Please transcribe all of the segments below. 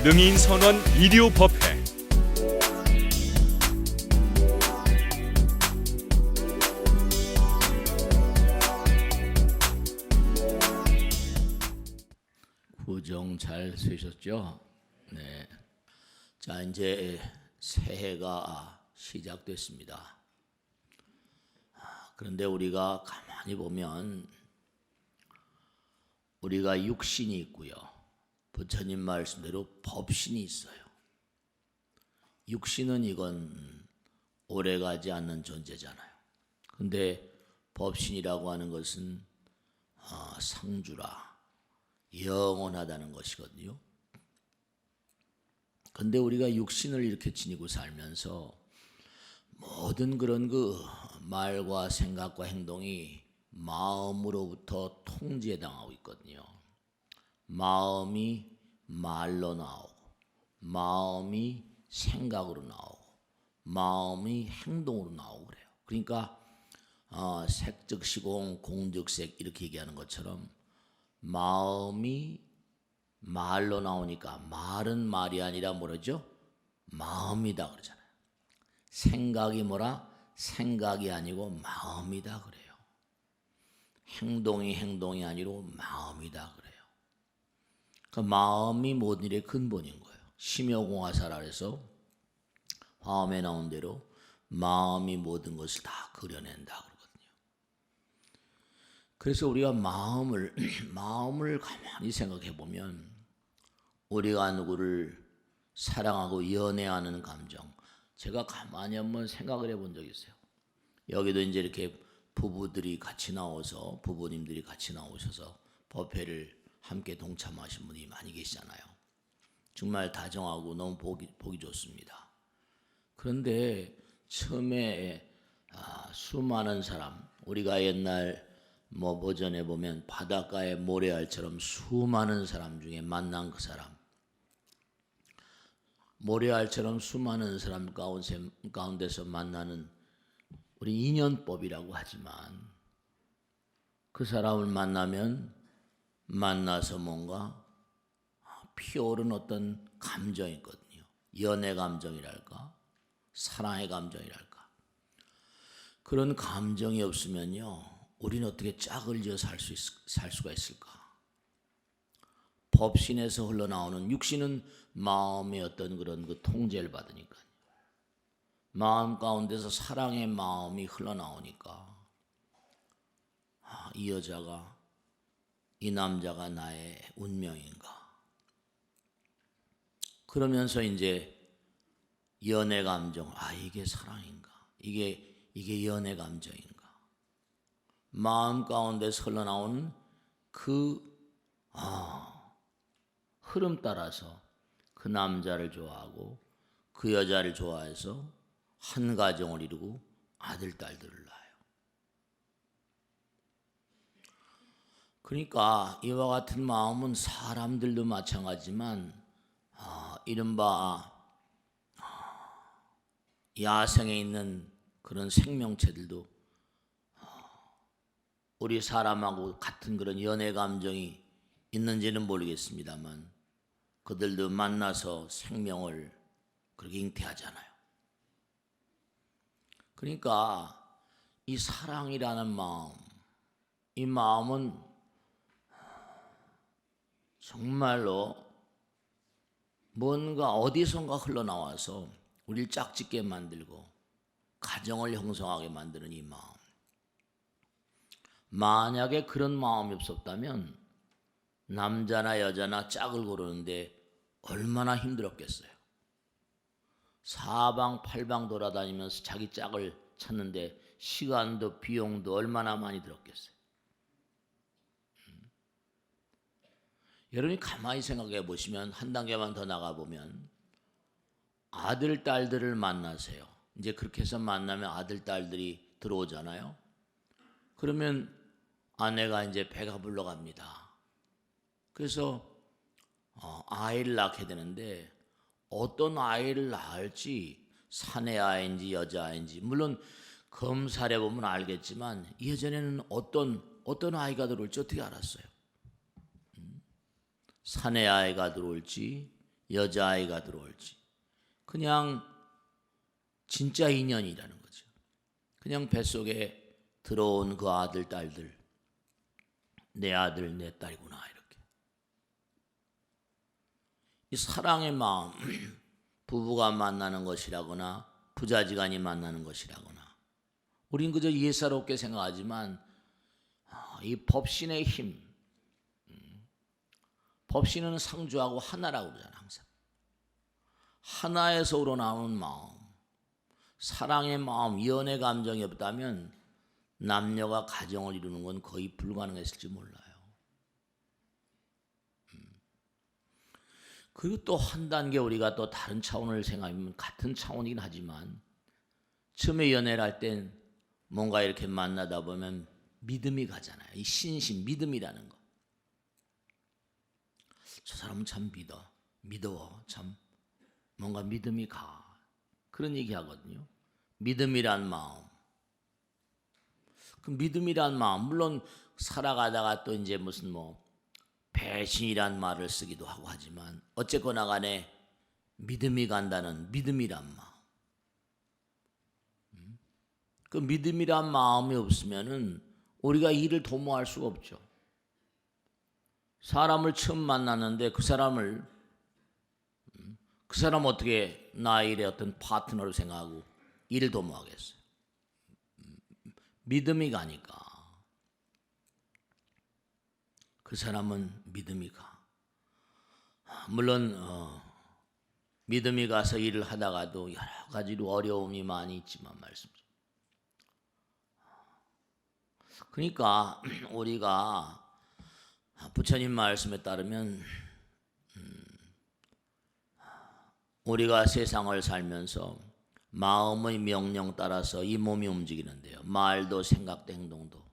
능인선원 일요법회. 구정 잘 쓰셨죠? 네. 자, 이제 새해가 시작됐습니다. 그런데 우리가 가만히 보면 우리가 육신이 있고요. 부처님 말씀대로 법신이 있어요. 육신은 이건 오래가지 않는 존재잖아요. 근데 법신이라고 하는 것은 상주라, 영원하다는 것이거든요. 근데 우리가 육신을 이렇게 지니고 살면서 모든 그런 그 말과 생각과 행동이 마음으로부터 통제당하고 있거든요. 마음이 말로 나오고, 마음이 생각으로 나오고, 마음이 행동으로 나오고 그래요. 그러니까 색즉 시공, 공즉 색 이렇게 얘기하는 것처럼 마음이 말로 나오니까 말은 말이 아니라 뭐라죠? 마음이다 그러잖아요. 생각이 뭐라? 생각이 아니고 마음이다 그래요. 행동이 행동이 아니고 마음이다 그래요. 그 마음이 모든 일의 근본인 거예요. 심요공화사라 해서 화엄에 나온 대로 마음이 모든 것을 다 그려낸다 그러거든요. 그래서 우리가 마음을 가만히 생각해 보면 우리가 누구를 사랑하고 연애하는 감정, 제가 가만히 한번 생각을 해본 적이 있어요. 여기도 이제 이렇게 부부들이 같이 나와서 부부님들이 같이 나오셔서 법회를 함께 동참하신 분이 많이 계시잖아요. 정말 다정하고 너무 보기 좋습니다. 그런데 처음에 수많은 사람, 우리가 옛날 버전에 보면 바닷가의 모래알처럼 수많은 사람 중에 만난 그 사람, 모래알처럼 수많은 사람 가운데서 만나는 우리 인연법이라고 하지만 그 사람을 만나서 뭔가 피어오른 어떤 감정이 있거든요. 연애 감정이랄까, 사랑의 감정이랄까. 그런 감정이 없으면요, 우리는 어떻게 짝을 지어 살 수가 있을까? 법신에서 흘러나오는 육신은 마음의 어떤 그런 그 통제를 받으니까요. 마음 가운데서 사랑의 마음이 흘러나오니까 이 여자가, 이 남자가 나의 운명인가? 그러면서 이제 연애 감정, 이게 사랑인가? 이게 연애 감정인가? 마음 가운데서 흘러나오는 그 흐름 따라서 그 남자를 좋아하고 그 여자를 좋아해서 한 가정을 이루고 아들, 딸들을 낳아요. 그러니까 이와 같은 마음은 사람들도 마찬가지지만 이른바 야생에 있는 그런 생명체들도 우리 사람하고 같은 그런 연애 감정이 있는지는 모르겠습니다만 그들도 만나서 생명을 그렇게 잉태하잖아요. 그러니까 이 사랑이라는 마음, 이 마음은 정말로 뭔가 어디선가 흘러나와서 우리를 짝짓게 만들고 가정을 형성하게 만드는 이 마음. 만약에 그런 마음이 없었다면 남자나 여자나 짝을 고르는데 얼마나 힘들었겠어요. 사방팔방 돌아다니면서 자기 짝을 찾는데 시간도 비용도 얼마나 많이 들었겠어요. 여러분이 가만히 생각해 보시면 한 단계만 더 나가보면 아들, 딸들을 만나세요. 이제 그렇게 해서 만나면 아들, 딸들이 들어오잖아요. 그러면 아내가 이제 배가 불러갑니다. 그래서 아이를 낳게 되는데 어떤 아이를 낳을지 사내 아이인지 여자 아이인지 물론 검사해 보면 알겠지만 예전에는 어떤 아이가 들어올지 어떻게 알았어요? 사내 아이가 들어올지 여자아이가 들어올지, 그냥 진짜 인연이라는 거죠. 그냥 뱃속에 들어온 그 아들, 딸들, 내 아들, 내 딸이구나, 이렇게. 이 사랑의 마음, 부부가 만나는 것이라거나 부자지간이 만나는 것이라거나, 우린 그저 예사롭게 생각하지만 이 법신의 힘, 법신은 상주하고 하나라고 그러잖아요. 항상 하나에서 우러나오는 마음, 사랑의 마음, 연애 감정이 없다면 남녀가 가정을 이루는 건 거의 불가능했을지 몰라요. 그리고 또 한 단계 우리가 또 다른 차원을 생각하면 같은 차원이긴 하지만, 처음에 연애를 할 땐 뭔가 이렇게 만나다 보면 믿음이 가잖아요. 이 신심, 믿음이라는 거. 저 사람은 참 믿어, 참 뭔가 믿음이 가. 그런 얘기 하거든요. 믿음이란 마음. 그 믿음이란 마음, 물론 살아가다가 또 이제 무슨 배신이란 말을 쓰기도 하고 하지만, 어쨌거나 간에 믿음이 간다는 믿음이란 마음. 그 믿음이란 마음이 없으면은 우리가 이를 도모할 수가 없죠. 사람을 처음 만났는데 그 사람 어떻게 나의 일의 어떤 파트너로 생각하고 일을 도모하겠어요. 믿음이 가니까. 그 사람은 믿음이 가. 물론 믿음이 가서 일을 하다가도 여러 가지로 어려움이 많이 있지만 말씀드립니다. 그러니까 우리가 부처님 말씀에 따르면 우리가 세상을 살면서 마음의 명령 따라서 이 몸이 움직이는데요. 말도 생각도 행동도.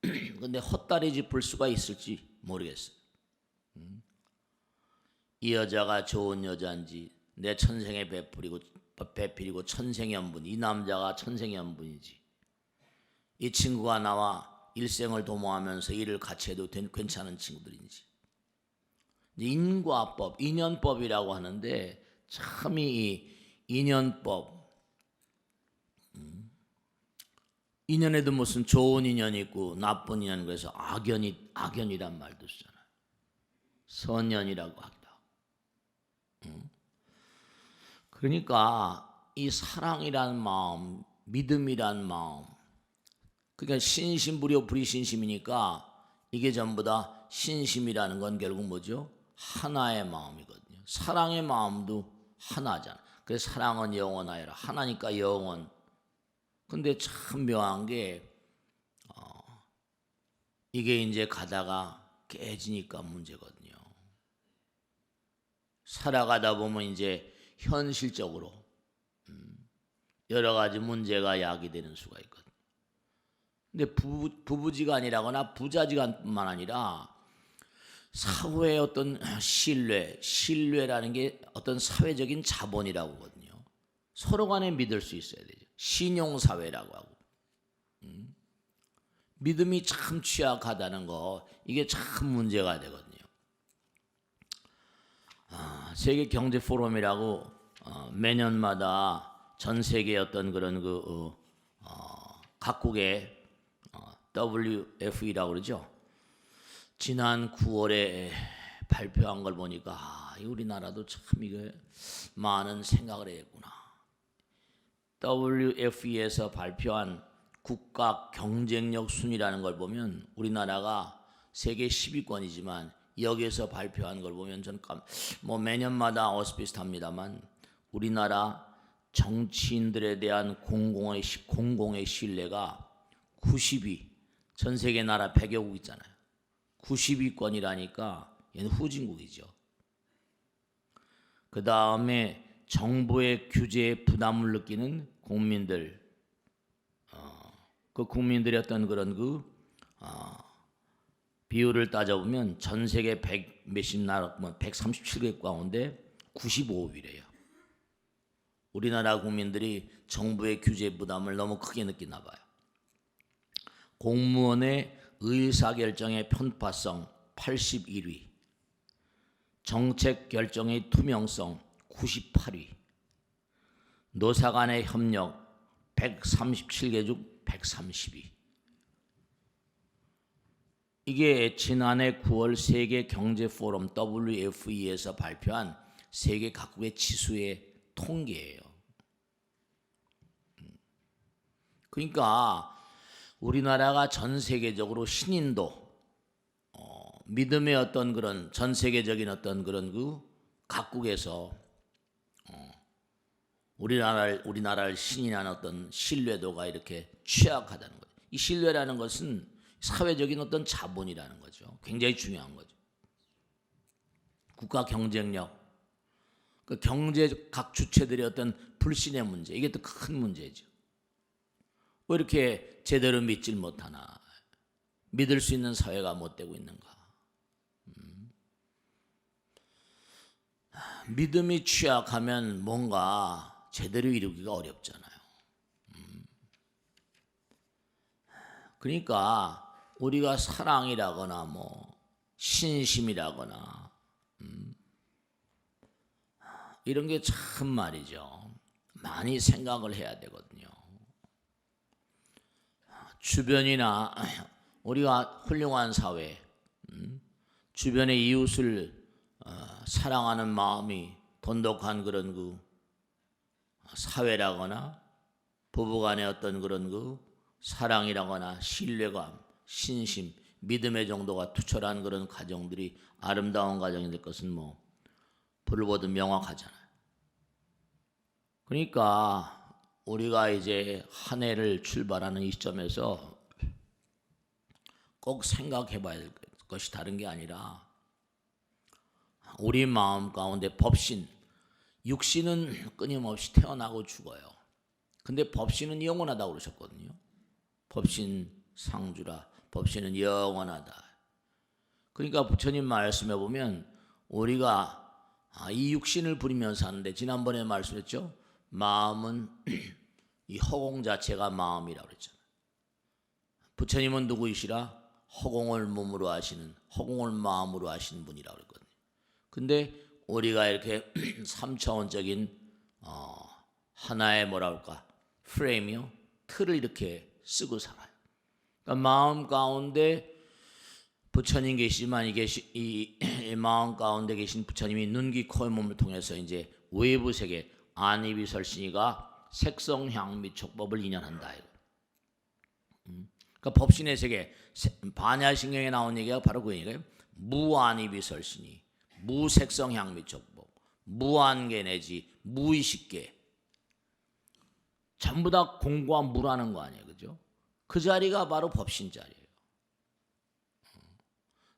근데 헛다리 짚을 수가 있을지 모르겠어요. 이 여자가 좋은 여자인지, 내 천생의 배필이고 천생연분, 이 남자가 천생연분이지, 이 친구가 나와 일생을 도모하면서 일을 같이 해도 괜찮은 친구들인지. 인과법, 인연법이라고 하는데, 참 이 인연법, 인연에도 무슨 좋은 인연이 있고 나쁜 인연, 그래서 악연이란 말도 쓰잖아요. 선연이라고 하기도 하고. 그러니까 이 사랑이란 마음, 믿음이란 마음, 그러니까 신심부려 불이신심이니까 이게 전부 다, 신심이라는 건 결국 뭐죠? 하나의 마음이거든요. 사랑의 마음도 하나잖아. 그래서 사랑은 영원하여라. 하나니까 영원. 근데 참 묘한 게 이게 이제 가다가 깨지니까 문제거든요. 살아가다 보면 이제 현실적으로 여러 가지 문제가 야기되는 수가 있거든요. 근데 부부지간이라거나 부자지간뿐만 아니라 사회의 어떤 신뢰라는 게 어떤 사회적인 자본이라고 하거든요. 서로 간에 믿을 수 있어야 되죠. 신용사회라고 하고. 믿음이 참 취약하다는 거, 이게 참 문제가 되거든요. 세계경제포럼이라고 매년마다 전 세계 어떤 그런 각국의 WFE라고 그러죠. 지난 9월에 발표한 걸 보니까 우리나라도 참 이게 많은 생각을 했구나. WFE에서 발표한 국가 경쟁력 순위라는 걸 보면 우리나라가 세계 10위권이지만 여기에서 발표한 걸 보면 저는 매년마다 비슷합니다만 우리나라 정치인들에 대한 공공의 신뢰가 90위, 전 세계 나라 100여국 있잖아요. 90위권이라니까 얘는 후진국이죠. 그 다음에 정부의 규제에 부담을 느끼는 국민들, 그 국민들의 어떤 그런 비율을 따져보면 전 세계 100 몇십 나라, 137개 가운데 95위래요. 우리나라 국민들이 정부의 규제 부담을 너무 크게 느끼나 봐요. 공무원의 의사결정의 편파성 81위, 정책 결정의 투명성 98위, 노사 간의 협력 137개 중 130위. 이게 지난해 9월 세계 경제 포럼 WFE에서 발표한 세계 각국의 지수의 통계예요. 그러니까 우리나라가 전 세계적으로 신인도 믿음의 어떤 그런 전 세계적인 어떤 그런 그 각국에서 우리나라를 신인한 어떤 신뢰도가 이렇게 취약하다는 거죠. 이 신뢰라는 것은 사회적인 어떤 자본이라는 거죠. 굉장히 중요한 거죠. 국가 경쟁력, 그 경제 각 주체들의 어떤 불신의 문제, 이게 또 큰 문제죠. 왜 이렇게 제대로 믿질 못하나? 믿을 수 있는 사회가 못 되고 있는가? 믿음이 취약하면 뭔가 제대로 이루기가 어렵잖아요. 그러니까 우리가 사랑이라거나 뭐 신심이라거나 이런 게 참 말이죠. 많이 생각을 해야 되거든요. 주변이나 우리가 훌륭한 사회, 주변의 이웃을 사랑하는 마음이 돈독한 그런 그 사회라거나 부부간의 어떤 그런 그 사랑이라거나 신뢰감, 신심, 믿음의 정도가 투철한 그런 가정들이 아름다운 가정이 될 것은 뭐 불보듯 명확하잖아요. 그러니까 우리가 이제 한 해를 출발하는 이 시점에서 꼭 생각해 봐야 될 것이 다른 게 아니라 우리 마음 가운데 법신, 육신은 끊임없이 태어나고 죽어요. 근데 법신은 영원하다고 그러셨거든요. 법신 상주라, 법신은 영원하다. 그러니까 부처님 말씀해 보면 우리가 이 육신을 부리면서 사는데 지난번에 말씀했죠. 마음은 이 허공 자체가 마음이라고 그랬잖아요. 부처님은 누구이시라? 허공을 몸으로 하시는, 허공을 마음으로 하시는 분이라고 그랬거든요. 근데 우리가 이렇게 3차원적인 하나의 뭐랄까 프레임이요, 틀을 이렇게 쓰고 살아요. 그러니까 마음 가운데 부처님 계시지만 이 마음 가운데 계신 부처님이 눈, 귀, 코의 몸을 통해서 이제 외부 세계 안이비설신이가 색성, 향, 및 촉법을 인연한다. 그러니까 법신의 세계, 반야신경에 나온 얘기가 바로 그 얘기예요. 무안이비설신이, 무색성, 향, 및 촉법, 무안계 내지 무의식계, 전부 다 공과 무라는 거 아니에요, 그죠? 그 자리가 바로 법신 자리예요.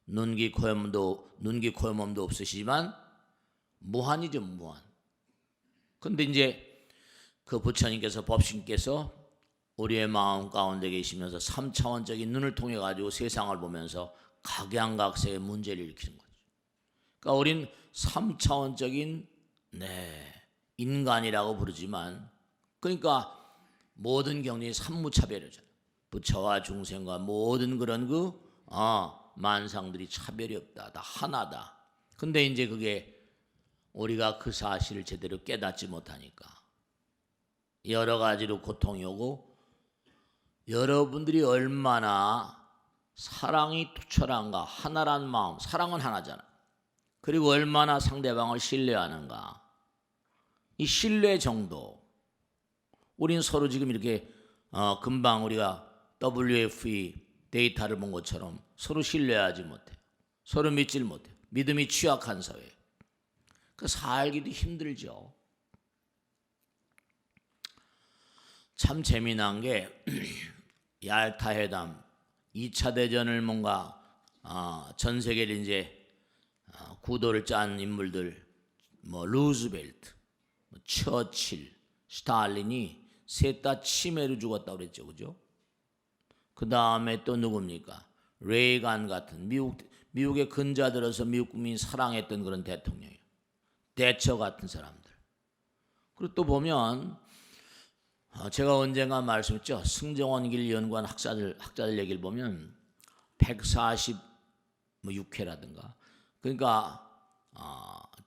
눈, 귀, 코의 몸도 없으시지만 무한이죠, 무한. 근데 이제 그 부처님께서 법신께서 우리의 마음 가운데 계시면서 3차원적인 눈을 통해 가지고 세상을 보면서 각양각색의 문제를 일으키는 거죠. 그러니까 우린 3차원적인 인간이라고 부르지만, 그러니까 모든 경전이 삼무차별이잖아요. 부처와 중생과 모든 그런 만상들이 차별이 없다, 다 하나다. 근데 이제 그게 우리가 그 사실을 제대로 깨닫지 못하니까 여러 가지로 고통이 오고, 여러분들이 얼마나 사랑이 투철한가, 하나란 마음, 사랑은 하나잖아. 그리고 얼마나 상대방을 신뢰하는가, 이 신뢰 정도. 우린 서로 지금 이렇게 금방 우리가 WFE 데이터를 본 것처럼 서로 신뢰하지 못해요. 서로 믿질 못해요. 믿음이 취약한 사회. 그 살기도 힘들죠. 참 재미난 게 얄타 회담 2차 대전을 뭔가 전 세계를 이제 구도를 짠 인물들, 뭐 루즈벨트, 처칠, 스탈린이 셋 다 치매로 죽었다고 그랬죠, 그죠? 그 다음에 또 누굽니까? 레이간 같은 미국의 근자들어서 미국 국민이 사랑했던 그런 대통령이에요. 대처 같은 사람들. 그리고 또 보면 제가 언젠가 말씀했죠. 승정원길 연구한 학자들 얘기를 보면 146회라든가, 그러니까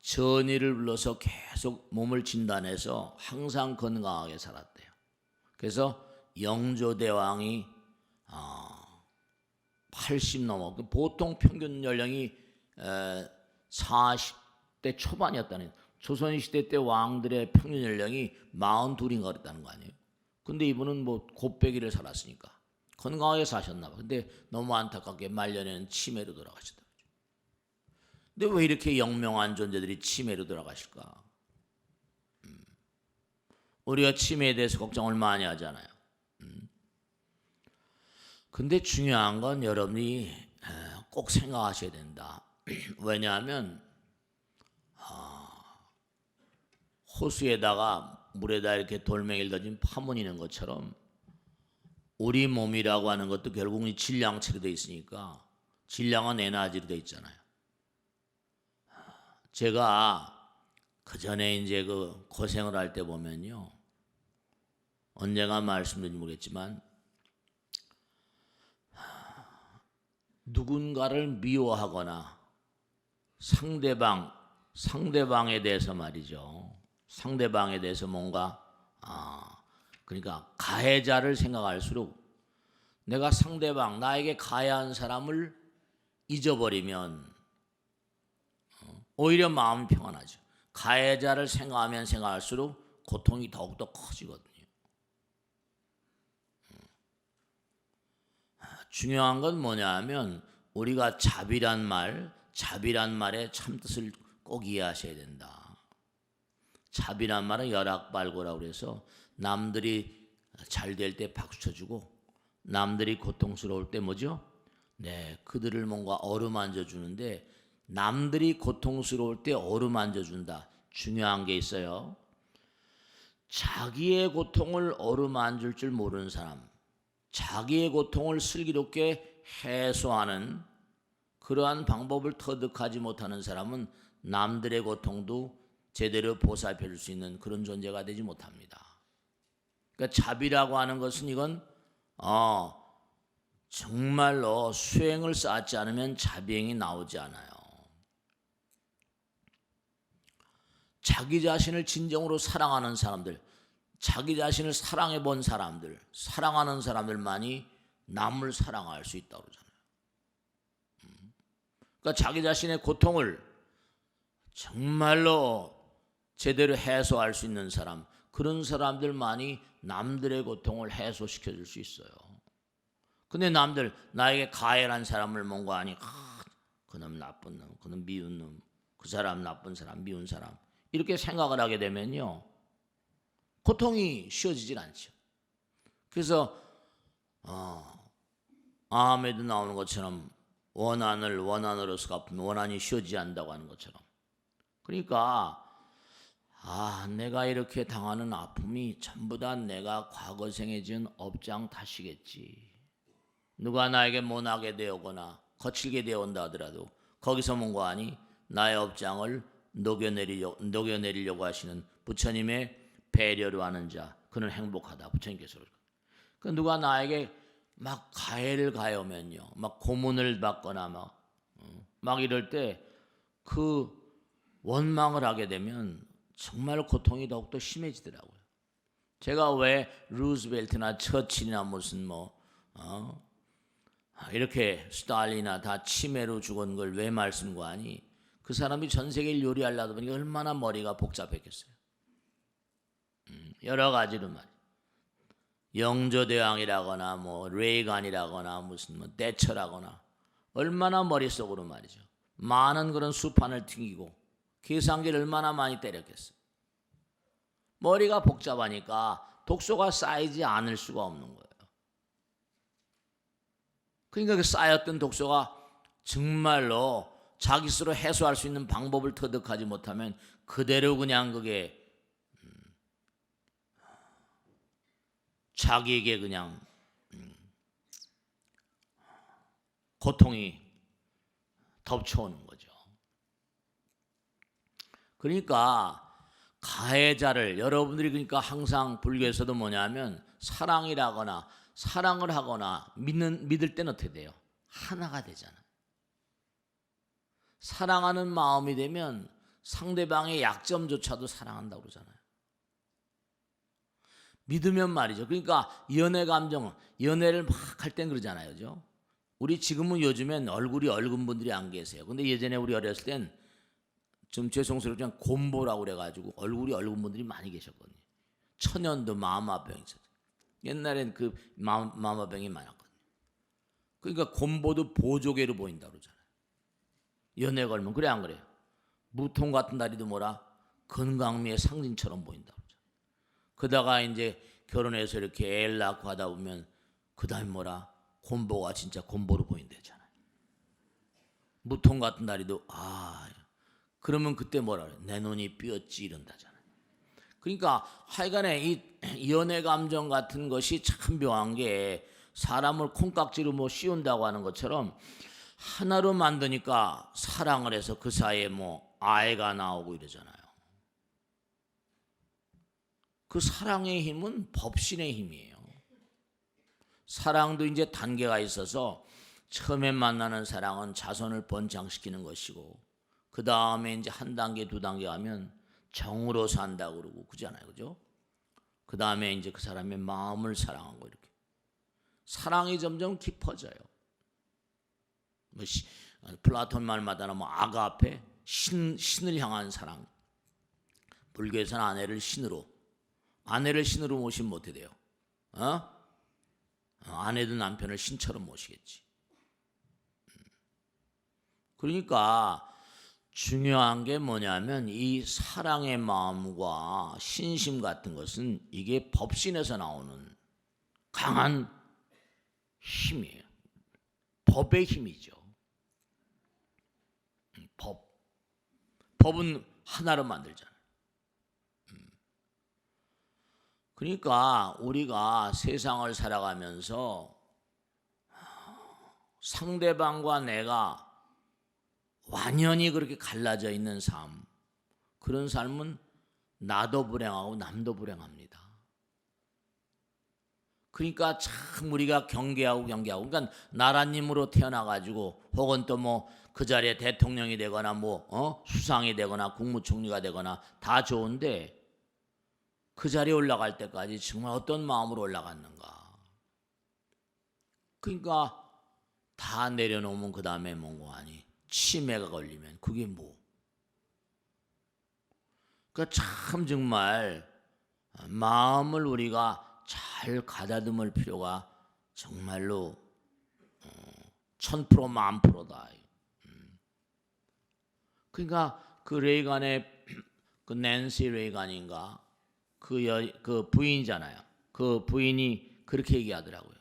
전의를 불러서 계속 몸을 진단해서 항상 건강하게 살았대요. 그래서 영조대왕이 80 넘어, 보통 평균 연령이 40대 초반이었다는, 조선시대 때 왕들의 평균 연령이 42인가 그랬다는 거 아니에요. 근데 이분은 뭐 곱배기를 살았으니까 건강하게 사셨나 봐. 근데 너무 안타깝게 말년에는 치매로 돌아가시더라고요. 근데 왜 이렇게 영명한 존재들이 치매로 돌아가실까? 우리가 치매에 대해서 걱정을 많이 하잖아요. 근데 중요한 건 여러분이 꼭 생각하셔야 된다. 왜냐하면 호수에다가 물에다 이렇게 돌멩이를 던진 파문이는 것처럼 우리 몸이라고 하는 것도 결국은 질량체로 되어 있으니까, 질량은 에너지로 되어 있잖아요. 제가 그 전에 이제 그 고생을 할 때 보면요, 언젠가 말씀드린지 모르겠지만 누군가를 미워하거나 상대방에 대해서 말이죠. 상대방에 대해서 뭔가 그러니까 가해자를 생각할수록 내가 상대방, 나에게 가해한 사람을 잊어버리면 오히려 마음이 평안하죠. 가해자를 생각하면 생각할수록 고통이 더욱더 커지거든요. 중요한 건 뭐냐 하면 우리가 자비란 말의 참뜻을 꼭 이해하셔야 된다. 자비란 말은 열악발고라고 해서 남들이 잘 될 때 박수 쳐주고 남들이 고통스러울 때 뭐죠? 네, 그들을 뭔가 어루만져 주는데, 남들이 고통스러울 때 어루만져 준다. 중요한 게 있어요. 자기의 고통을 어루만질 줄 모르는 사람, 자기의 고통을 슬기롭게 해소하는 그러한 방법을 터득하지 못하는 사람은 남들의 고통도 제대로 보살펴 줄 수 있는 그런 존재가 되지 못합니다. 그러니까 자비라고 하는 것은 이건 정말로 수행을 쌓지 않으면 자비행이 나오지 않아요. 자기 자신을 진정으로 사랑하는 사람들, 자기 자신을 사랑해 본 사람들, 사랑하는 사람들만이 남을 사랑할 수 있다고 그러잖아요. 그러니까 자기 자신의 고통을 정말로 제대로 해소할 수 있는 사람, 그런 사람들만이 남들의 고통을 해소시켜 줄 수 있어요. 근데 남들, 나에게 가해한 사람을 뭔가 하니 그놈 나쁜 놈, 그놈 미운 놈, 그 사람 나쁜 사람, 미운 사람, 이렇게 생각을 하게 되면요, 고통이 쉬워지질 않죠. 그래서 아함에도 나오는 것처럼 원한을 원한으로서 갚으면 원한이 쉬워지지 않는다고 하는 것처럼, 그러니까 내가 이렇게 당하는 아픔이 전부 다 내가 과거생에 지은 업장 탓이겠지. 누가 나에게 모나게 되어거나 거칠게 되어온다 하더라도 거기서 뭔가 하니 나의 업장을 녹여내리려고 하시는 부처님의 배려로 하는 자, 그는 행복하다. 부처님께서 그 누가 나에게 막 가해를 가해오면요, 막 고문을 받거나 막 이럴 때 그 원망을 하게 되면 정말 고통이 더욱더 심해지더라고요. 제가 왜 루즈벨트나 처칠이나 무슨 이렇게 스탈린이나 다 치매로 죽은 걸 왜 말씀 거하니, 그 사람이 전 세계를 요리하려다 보니 얼마나 머리가 복잡했겠어요. 여러 가지로 말이에요. 영조대왕이라거나 레이간이라거나 무슨 대처라거나 얼마나 머릿속으로 말이죠, 많은 그런 수판을 튕기고 계산기를 얼마나 많이 때렸겠어요. 머리가 복잡하니까 독소가 쌓이지 않을 수가 없는 거예요. 그러니까 그 쌓였던 독소가 정말로 자기 스스로 해소할 수 있는 방법을 터득하지 못하면 그대로 그냥 그게 자기에게 그냥 고통이 덮쳐오는 거죠. 그러니까 가해자를 여러분들이 그러니까 항상 불교에서도 뭐냐면 사랑을 하거나 믿을 때는 어떻게 돼요? 하나가 되잖아. 사랑하는 마음이 되면 상대방의 약점조차도 사랑한다고 그러잖아요. 믿으면 말이죠. 그러니까 연애 감정, 연애를 막 할 땐 그러잖아요. 그죠? 우리 지금은 요즘엔 얼굴이 얼굴 분들이 안 계세요. 근데 예전에 우리 어렸을 땐 좀 죄송스럽지만 곰보라고 그래가지고 얼굴이 얼굴 분들이 많이 계셨거든요. 천연도 마마병이 있었어요. 옛날엔 그 마마병이 많았거든요. 그러니까 곰보도 보조개로 보인다고 그러잖아요. 연애 걸면 그래 안 그래요? 무통 같은 다리도 뭐라 건강미의 상징처럼 보인다고 그러잖아요. 그러다가 이제 결혼해서 이렇게 애를 낳고 하다 보면 그 다음에 뭐라 곰보가 진짜 곰보로 보인대잖아요. 무통 같은 다리도 그러면 그때 뭐라 그래? 내 눈이 삐었지 이런다잖아요. 그러니까 하여간에 이 연애 감정 같은 것이 참 묘한 게 사람을 콩깍지로 뭐 씌운다고 하는 것처럼 하나로 만드니까 사랑을 해서 그 사이에 뭐 아이가 나오고 이러잖아요. 그 사랑의 힘은 법신의 힘이에요. 사랑도 이제 단계가 있어서 처음에 만나는 사랑은 자손을 번창시키는 것이고 그 다음에 이제 한 단계 두 단계 하면 정으로 산다고 그러고 그러잖아요. 그죠? 그 다음에 이제 그 사람의 마음을 사랑하고 이렇게 사랑이 점점 깊어져요. 뭐 플라톤 말마다 뭐 아가페 신을 향한 사랑. 불교에서는 아내를 신으로 모시면 어떻게 돼요? 아내도 남편을 신처럼 모시겠지. 그러니까 중요한 게 뭐냐면 이 사랑의 마음과 신심 같은 것은 이게 법신에서 나오는 강한 힘이에요. 법의 힘이죠. 법은 하나로 만들잖아요. 그러니까 우리가 세상을 살아가면서 상대방과 내가 완연히 그렇게 갈라져 있는 삶, 그런 삶은 나도 불행하고 남도 불행합니다. 그러니까 참 우리가 경계하고 그러니까 나라님으로 태어나가지고 혹은 또 뭐 그 자리에 대통령이 되거나 뭐 수상이 되거나 국무총리가 되거나 다 좋은데 그 자리에 올라갈 때까지 정말 어떤 마음으로 올라갔는가. 그러니까 다 내려놓으면 그 다음에 뭔가 아니 치매가 걸리면 그게 뭐. 그러니까 참 정말 마음을 우리가 잘 가다듬을 필요가 정말로 1000% 10,000%다. 그러니까 그 레이간의 그 낸시 레이간인가 그 부인이잖아요. 그 부인이 그렇게 얘기하더라고요.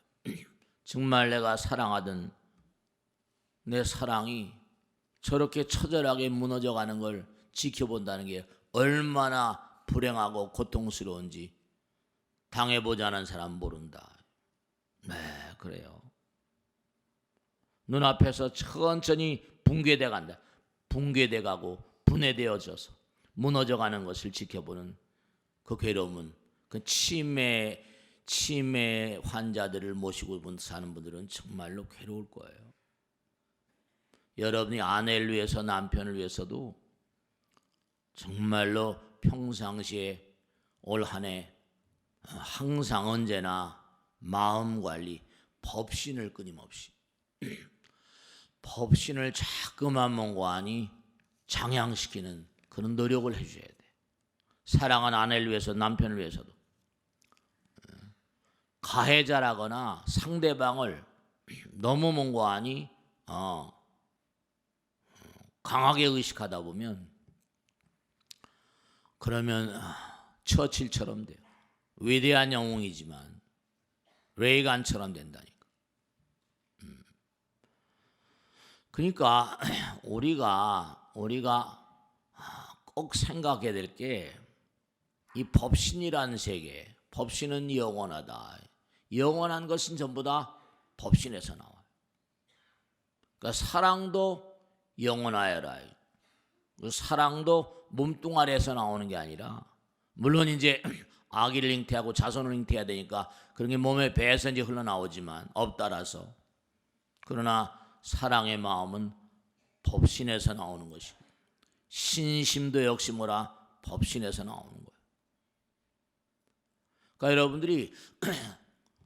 정말 내가 사랑하던 내 사랑이 저렇게 처절하게 무너져가는 걸 지켜본다는 게 얼마나 불행하고 고통스러운지 당해보지 않은 사람 모른다. 네, 그래요. 눈앞에서 천천히 붕괴돼 간다. 붕괴돼 가고 분해되어져서 무너져가는 것을 지켜보는 그 괴로움은 그 치매 환자들을 모시고 사는 분들은 정말로 괴로울 거예요. 여러분이 아내를 위해서 남편을 위해서도 정말로 평상시에 올 한 해 항상 언제나 마음관리, 법신을 끊임없이 법신을 자꾸만 몽고하니 장양시키는 그런 노력을 해줘야 돼. 사랑하는 아내를 위해서 남편을 위해서도 가해자라거나 상대방을 너무 몽고하니 강하게 의식하다 보면 그러면 처칠처럼 돼요. 위대한 영웅이지만 레이간처럼 된다니까. 그러니까 우리가 꼭 생각해야 될 게 이 법신이라는 세계, 법신은 영원하다. 영원한 것은 전부 다 법신에서 나와요. 그러니까 사랑도 영원하여라. 사랑도 몸뚱아리에서 나오는 게 아니라 물론 이제 아기를 잉태하고 자손을 잉태해야 되니까 그런 게 몸의 배에서 이제 흘러나오지만 업 따라서 그러나 사랑의 마음은 법신에서 나오는 것이고, 신심도 역시 뭐라? 법신에서 나오는 거예요. 그러니까 여러분들이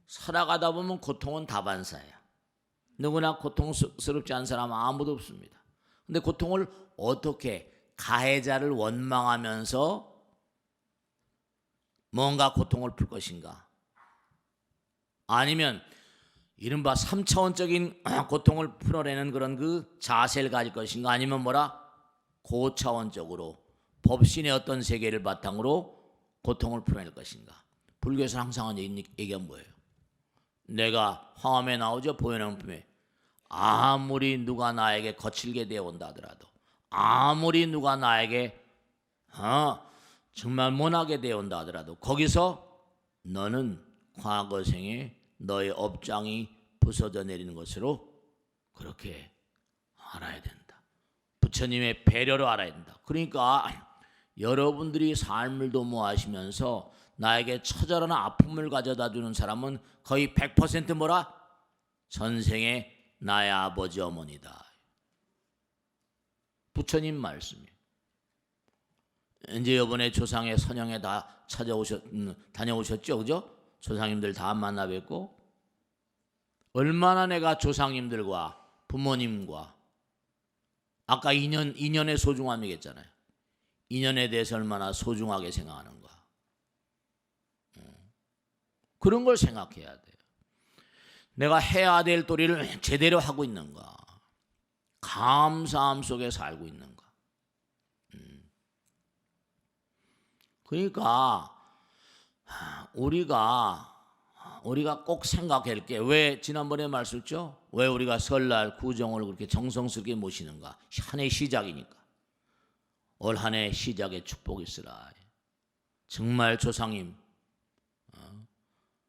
살아가다 보면 고통은 다반사예요. 누구나 고통스럽지 않은 사람은 아무도 없습니다. 근데 고통을 어떻게, 가해자를 원망하면서 뭔가 고통을 풀 것인가, 아니면 이른바 3차원적인 고통을 풀어내는 그런 그 자세를 가질 것인가, 아니면 뭐라? 고차원적으로 법신의 어떤 세계를 바탕으로 고통을 풀어낼 것인가. 불교에서 항상 하는 얘기가 뭐예요? 내가 화엄에 나오죠. 보현행품에. 아무리 누가 나에게 거칠게 되어온다 하더라도, 아무리 누가 나에게 정말 못하게 되어온다 하더라도, 거기서 너는 과거생에 너의 업장이 부서져 내리는 것으로 그렇게 알아야 된다. 부처님의 배려로 알아야 된다. 그러니까 여러분들이 삶을 도모하시면서 나에게 처절한 아픔을 가져다 주는 사람은 거의 100% 뭐라? 전생에 나의 아버지 어머니다. 부처님 말씀이에요. 이제 이번에 조상의 선영에 다 다녀오셨죠, 그죠? 조상님들 다 만나 뵙고, 얼마나 내가 조상님들과 부모님과, 아까 인연의 소중함 얘기했잖아요. 인연에 대해서 얼마나 소중하게 생각하는가. 그런 걸 생각해야 돼요. 내가 해야 될 도리를 제대로 하고 있는가, 감사함 속에 살고 있는가. 그러니까 우리가 꼭 생각할 게, 왜 지난번에 말씀했죠? 왜 우리가 설날 구정을 그렇게 정성스럽게 모시는가? 한 해 시작이니까. 올 한 해 시작에 축복이 있으라. 정말 조상님,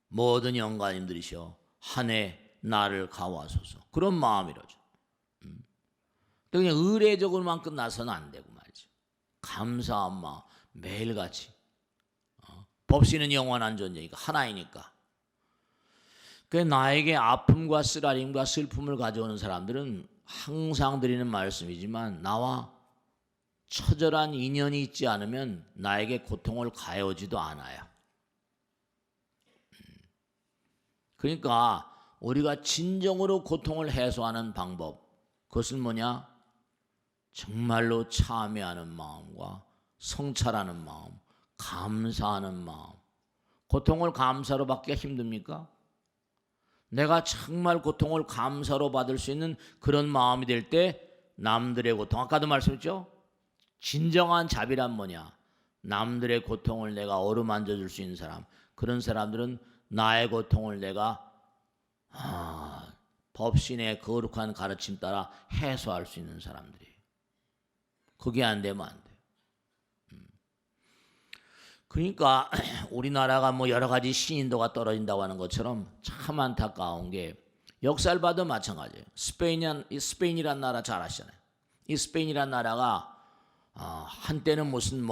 모든 영가님들이셔, 한 해 나를 가와소서. 그런 마음이라죠. 그냥 의례적으로만 끝나서는 안 되고 말이죠. 감사한 마음 매일같이. 법신은 영원한 존재니까, 하나이니까. 그 나에게 아픔과 쓰라림과 슬픔을 가져오는 사람들은 항상 드리는 말씀이지만, 나와 처절한 인연이 있지 않으면 나에게 고통을 가해오지도 않아요. 그러니까 우리가 진정으로 고통을 해소하는 방법, 그것은 뭐냐? 정말로 참회하는 마음과 성찰하는 마음, 감사하는 마음. 고통을 감사로 받기가 힘듭니까? 내가 정말 고통을 감사로 받을 수 있는 그런 마음이 될 때 남들의 고통, 아까도 말씀했죠? 진정한 자비란 뭐냐? 남들의 고통을 내가 어루만져 줄 수 있는 사람, 그런 사람들은 나의 고통을 내가 법신의 거룩한 가르침 따라 해소할 수 있는 사람들이에요. 그게 안 되면 안 돼요. 그러니까 우리나라가 뭐 여러 가지 신인도가 떨어진다고 하는 것처럼 참 안타까운 게, 역사를 봐도 마찬가지예요. 스페인이란 나라 잘 아시잖아요. 이 스페인이란 나라가 한때는 무슨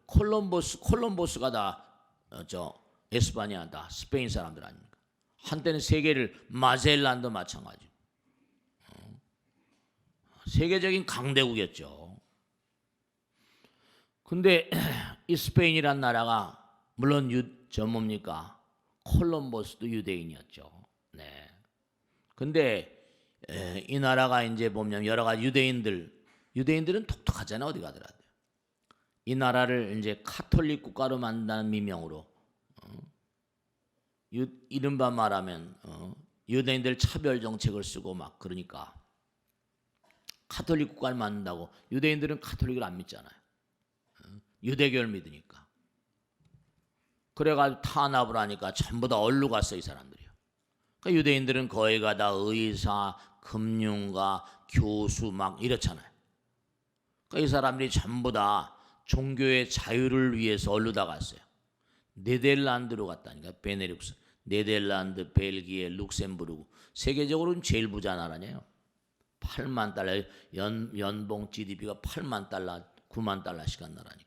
콜럼버스가 다 에스파냐, 다 스페인 사람들 아닙니까? 한때는 세계를, 마젤란도 마찬가지. 세계적인 강대국이었죠. 근데 이 스페인이란 나라가, 물론 뭡니까? 콜럼버스도 유대인이었죠. 네. 근데 이 나라가 이제 보면 여러 가지 유대인들은 독특하잖아, 어디 가더라도. 이 나라를 이제 카톨릭 국가로 만든다는 미명으로, 이른바 말하면 유대인들 차별 정책을 쓰고 막, 그러니까 카톨릭 국가를 만든다고. 유대인들은 카톨릭을 안 믿잖아요. 유대교를 믿으니까. 그래가지고 탄압을 하니까 전부 다 얼루 갔어, 이 사람들이요. 그러니까 유대인들은 거기가 다 의사, 금융가, 교수 막 이렇잖아요. 그러니까 이 사람들이 전부 다 종교의 자유를 위해서 얼루다 갔어요. 네덜란드로 갔다니까. 베네룩스, 네덜란드, 벨기에, 룩셈부르크, 세계적으로는 제일 부자 나라네요. 8만 달러, 연봉 GDP가 8만 달러, 9만 달러씩 한 나라니까.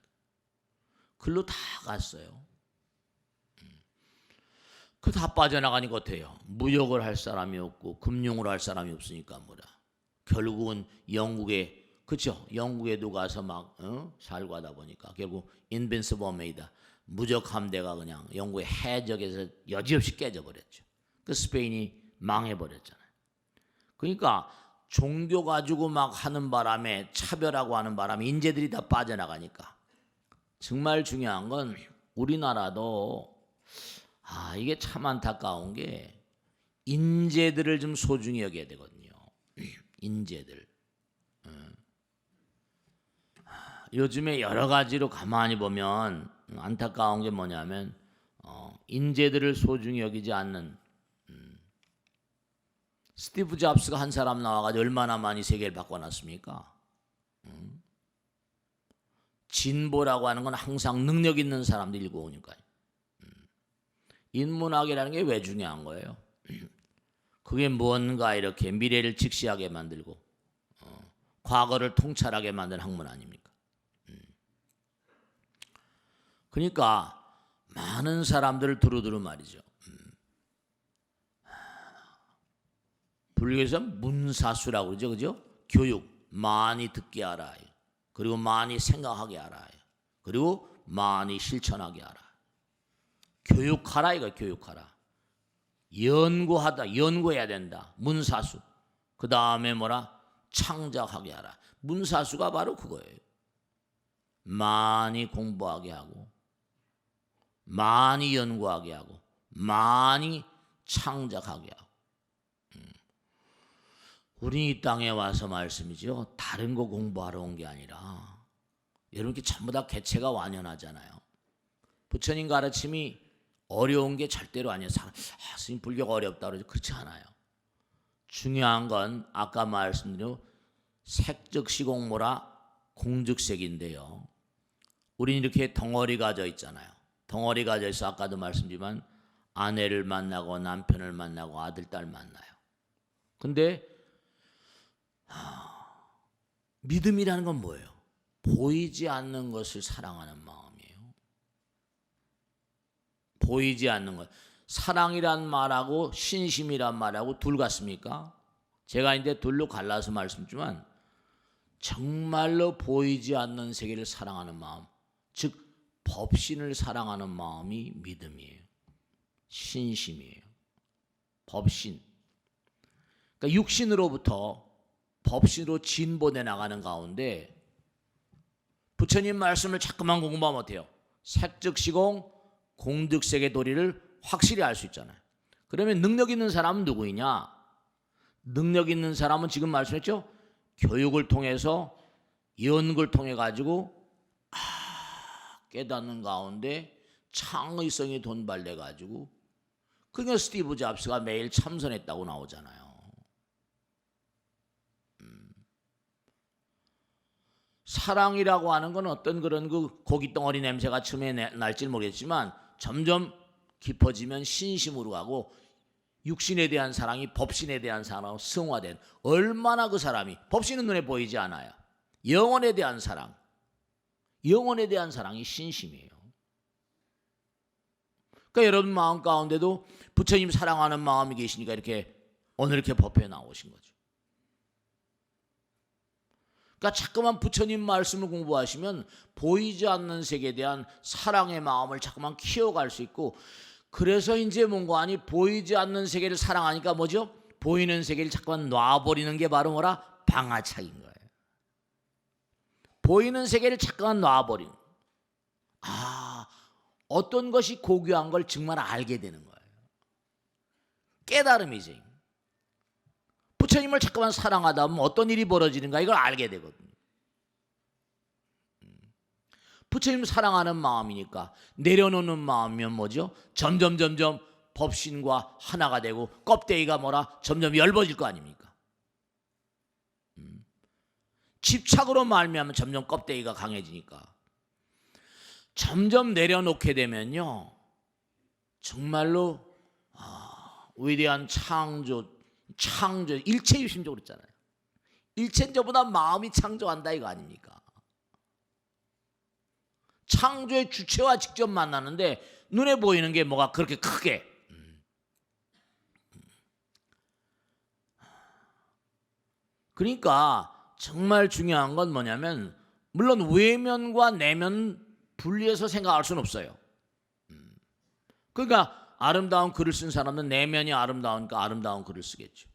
글로 다 갔어요. 그 다 빠져나가니까 어때요? 무역을 할 사람이 없고 금융을 할 사람이 없으니까 뭐라. 결국은 영국에, 그렇죠? 영국에도 가서 막 살고 하다 보니까 결국 인빈시블 메이다, 무적 함대가 그냥 영국의 해적에서 여지없이 깨져버렸죠. 그 스페인이 망해버렸잖아요. 그러니까 종교 가지고 막 하는 바람에, 차별하고 하는 바람에 인재들이 다 빠져나가니까 정말 중요한 건 우리나라도 이게 참 안타까운 게 인재들을 좀 소중히 여겨야 되거든요. 인재들. 요즘에 여러 가지로 가만히 보면 안타까운 게 뭐냐면 인재들을 소중히 여기지 않는, 스티브 잡스가 한 사람 나와가지고 얼마나 많이 세계를 바꿔놨습니까? 진보라고 하는 건 항상 능력 있는 사람들 일고 오니까요. 인문학이라는 게 왜 중요한 거예요? 그게 뭔가 이렇게 미래를 직시하게 만들고 과거를 통찰하게 만든 학문 아닙니까? 그러니까 많은 사람들을 두루두루 말이죠. 불교에서 문사수라고 그러죠, 그죠? 교육, 많이 듣게 하라. 그리고 많이 생각하게 하라. 그리고 많이 실천하게 하라. 교육하라, 이거 교육하라. 연구하다, 연구해야 된다. 문사수. 그 다음에 뭐라? 창작하게 하라. 문사수가 바로 그거예요. 많이 공부하게 하고, 많이 연구하게 하고, 많이 창작하게 하고. 우리 이 땅에 와서 말씀이죠. 다른 거 공부하러 온 게 아니라, 여러분께 전부 다 개체가 완연하잖아요. 부처님 가르침이 어려운 게 절대로 아니에요. 스님 불교가 어렵다 그러죠. 그렇지 않아요. 중요한 건 아까 말씀드린 색즉 시공모라 공즉색인데요. 우린 이렇게 덩어리가 져 있잖아요. 덩어리가 져 있어 아까도 말씀드리지만 아내를 만나고 남편을 만나고 아들, 딸 만나요. 근데 믿음이라는 건 뭐예요? 보이지 않는 것을 사랑하는 마음이에요. 보이지 않는 것. 사랑이란 말하고 신심이란 말하고 둘 같습니까? 제가 이제 둘로 갈라서 말씀드리지만 정말로 보이지 않는 세계를 사랑하는 마음, 즉 법신을 사랑하는 마음이 믿음이에요. 신심이에요. 법신. 그러니까 육신으로부터 법신으로 진보돼 나가는 가운데 부처님 말씀을 자꾸만 공부하면 어때요? 색즉 시공, 공득색의 도리를 확실히 알 수 있잖아요. 그러면 능력 있는 사람은 누구이냐? 능력 있는 사람은 지금 말씀했죠? 교육을 통해서, 연구를 통해 가지고 깨닫는 가운데 창의성이 돈발돼 가지고, 그러니까 스티브 잡스가 매일 참선했다고 나오잖아요. 사랑이라고 하는 건 어떤 그런 그 고깃덩어리 냄새가 처음에 날지 모르겠지만 점점 깊어지면 신심으로 가고, 육신에 대한 사랑이 법신에 대한 사랑으로 승화된, 얼마나 그 사람이, 법신은 눈에 보이지 않아요. 영혼에 대한 사랑, 영혼에 대한 사랑이 신심이에요. 그러니까 여러분 마음 가운데도 부처님 사랑하는 마음이 계시니까 이렇게 오늘 이렇게 법회에 나오신 거죠. 그러니까 자꾸만 부처님 말씀을 공부하시면 보이지 않는 세계에 대한 사랑의 마음을 자꾸만 키워갈 수 있고, 그래서 이제 뭔가 아니 보이지 않는 세계를 사랑하니까 뭐죠? 보이는 세계를 자꾸만 놔버리는 게 바로 뭐라? 방아착인 거예요. 보이는 세계를 자꾸만 놔버리는. 어떤 것이 고귀한 걸 정말 알게 되는 거예요. 깨달음이지. 부처님을 자꾸만 사랑하다 보면 어떤 일이 벌어지는가 이걸 알게 되거든요. 부처님 사랑하는 마음이니까 내려놓는 마음이면 뭐죠? 점점 법신과 하나가 되고 껍데기가 뭐라? 점점 얇아질 거 아닙니까? 집착으로 말미암으면 점점 껍데기가 강해지니까 점점 내려놓게 되면요, 정말로 위대한 창조, 일체유심적으로 있잖아요. 일체적보다 마음이 창조한다 이거 아닙니까? 창조의 주체와 직접 만나는데 눈에 보이는 게 뭐가 그렇게 크게. 그러니까 정말 중요한 건 뭐냐면 물론 외면과 내면 분리해서 생각할 수는 없어요. 그러니까 아름다운 글을 쓴 사람은 내면이 아름다우니까 아름다운 글을 쓰겠죠.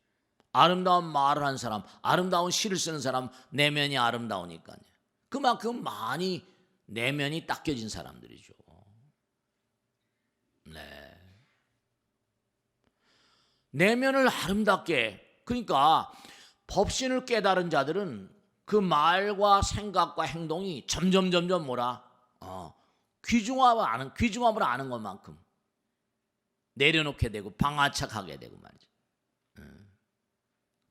아름다운 말을 한 사람, 아름다운 시를 쓰는 사람 내면이 아름다우니까요. 그만큼 많이 내면이 닦여진 사람들이죠. 네. 내면을 아름답게, 그러니까 법신을 깨달은 자들은 그 말과 생각과 행동이 점점 뭐라 귀중함을 아는 것만큼 내려놓게 되고 방아착하게 되고 말이죠.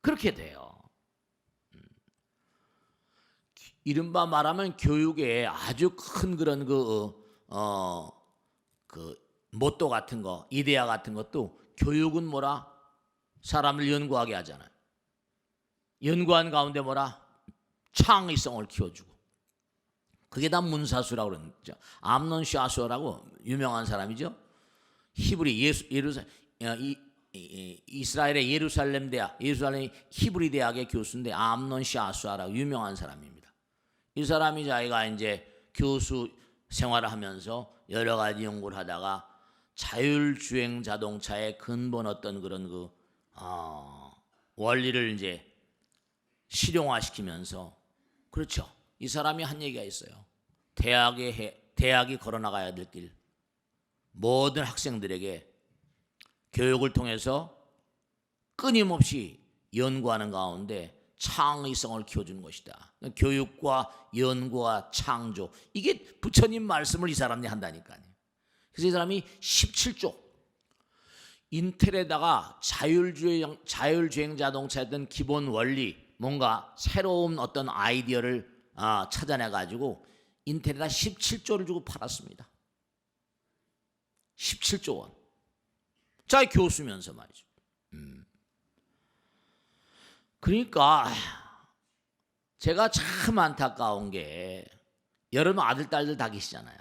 그렇게 돼요. 이른바 말하면 교육에 아주 큰 그런 모토 같은 거, 이데아 같은 것도 교육은 뭐라? 사람을 연구하게 하잖아요. 연구한 가운데 뭐라? 창의성을 키워주고. 그게 다 문사수라고 그러죠. 암논 샤수라고 유명한 사람이죠. 히브리 이스라엘의 예루살렘 대학, 예루살렘 히브리 대학의 교수인데 암논 샤수라고 유명한 사람입니다. 이 사람이 자기가 이제 교수 생활을 하면서 여러 가지 연구를 하다가 자율주행 자동차의 근본 어떤 그런 원리를 이제 실용화시키면서, 그렇죠. 이 사람이 한 얘기가 있어요. 대학이 걸어나가야 될 길, 모든 학생들에게 교육을 통해서 끊임없이 연구하는 가운데 창의성을 키워주는 것이다. 교육과 연구와 창조, 이게 부처님 말씀을 이 사람이 한다니까요. 그래서 이 사람이 17조 인텔에다가 자율주행 자동차의 어떤 기본 원리, 뭔가 새로운 어떤 아이디어를 찾아내 가지고 인텔에다 17조를 주고 팔았습니다. 17조 원. 자기 교수면서 말이죠. 그러니까 제가 참 안타까운 게, 여러분 아들 딸들 다 계시잖아요.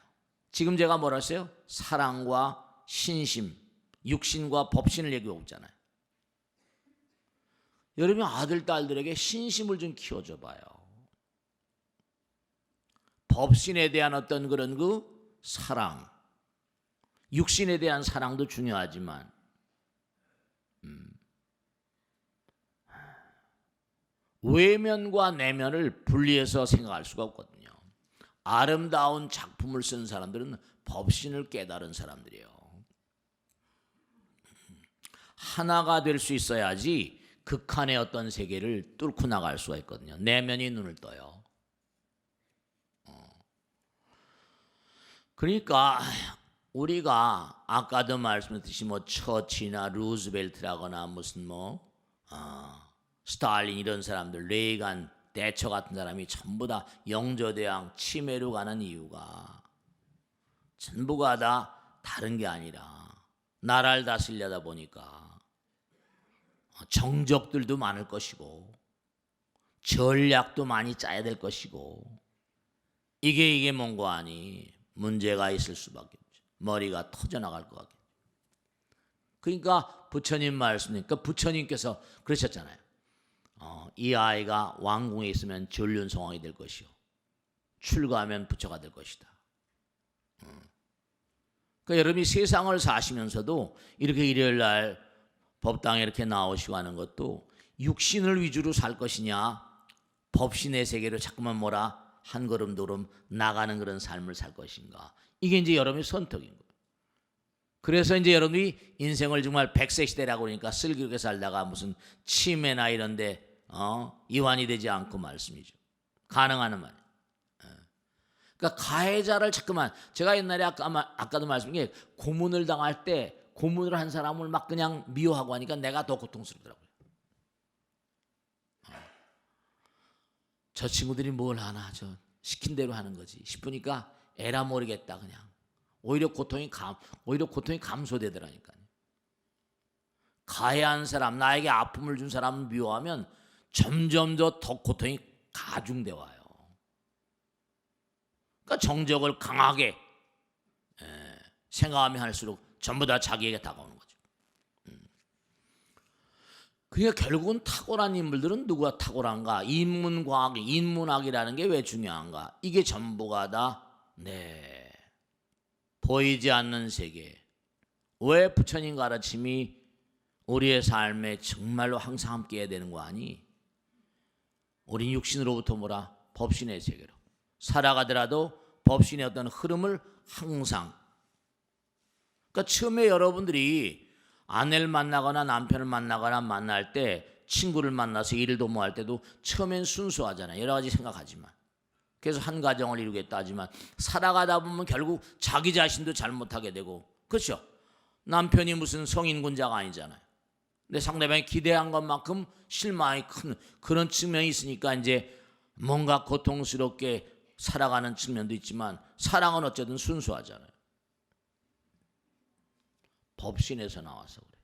지금 제가 뭐라 했어요? 사랑과 신심, 육신과 법신을 얘기하고 있잖아요. 여러분 아들 딸들에게 신심을 좀 키워줘 봐요. 법신에 대한 어떤 그런 사랑, 육신에 대한 사랑도 중요하지만 외면과 내면을 분리해서 생각할 수가 없거든요. 아름다운 작품을 쓴 사람들은 법신을 깨달은 사람들이에요. 하나가 될 수 있어야지 극한의 어떤 세계를 뚫고 나갈 수가 있거든요. 내면이 눈을 떠요. 그러니까 우리가 아까도 말씀드렸듯이 처치나 루즈벨트라거나 무슨 스탈린 이런 사람들, 레이간, 대처 같은 사람이 전부 다 영조대왕 치매로 가는 이유가 전부가 다 다른 게 아니라 나라를 다스리려다 보니까 정적들도 많을 것이고 전략도 많이 짜야 될 것이고 이게 뭔고 하니 문제가 있을 수밖에 없죠. 머리가 터져나갈 것 같아요. 그러니까 부처님 말씀이니까 부처님께서 그러셨잖아요. 이 아이가 왕궁에 있으면 전륜성왕이 될 것이요, 출가하면 부처가 될 것이다. 그러니까 여러분이 세상을 사시면서도 이렇게 일요일날 법당에 이렇게 나오시고 하는 것도 육신을 위주로 살 것이냐, 법신의 세계로 자꾸만 한 걸음 두 걸음 나가는 그런 삶을 살 것인가, 이게 이제 여러분의 선택인 거예요. 그래서 이제 여러분이 인생을 정말 100세 시대라고 그러니까 슬기롭게 살다가 무슨 치매나 이런데 이완이 되지 않고 말씀이죠. 가능하는 말. 그러니까 가해자를 자꾸만, 제가 옛날에 아까도 말씀드린 게, 고문을 당할 때 고문을 한 사람을 막 그냥 미워하고 하니까 내가 더 고통스럽더라고요. 저 친구들이 뭘 하나, 저 시킨 대로 하는 거지 싶으니까 에라 모르겠다, 그냥 오히려 고통이 감소되더라니까요. 가해한 사람, 나에게 아픔을 준 사람을 미워하면 점점 더 고통이 가중돼 와요. 그러니까 정적을 강하게 생각하면 할수록 전부 다 자기에게 다가오는 거죠. 그러니까 결국은 탁월한 인물들은 누가 탁월한가? 인문과학, 인문학이라는 게 왜 중요한가? 이게 전부가 다 보이지 않는 세계. 왜 부처님 가르침이 우리의 삶에 정말로 항상 함께 해야 되는 거 아니? 우린 육신으로부터 뭐라? 법신의 세계로 살아가더라도 법신의 어떤 흐름을 항상. 그러니까 처음에 여러분들이 아내를 만나거나 남편을 만나거나 만날 때, 친구를 만나서 일을 도모할 때도 처음엔 순수하잖아요. 여러 가지 생각하지만. 그래서 한 가정을 이루겠다 하지만 살아가다 보면 결국 자기 자신도 잘못하게 되고, 그렇죠? 남편이 무슨 성인군자가 아니잖아요. 근데 상대방이 기대한 것만큼 실망이 큰 그런 측면이 있으니까 이제 뭔가 고통스럽게 살아가는 측면도 있지만, 사랑은 어쨌든 순수하잖아요. 법신에서 나와서 그래.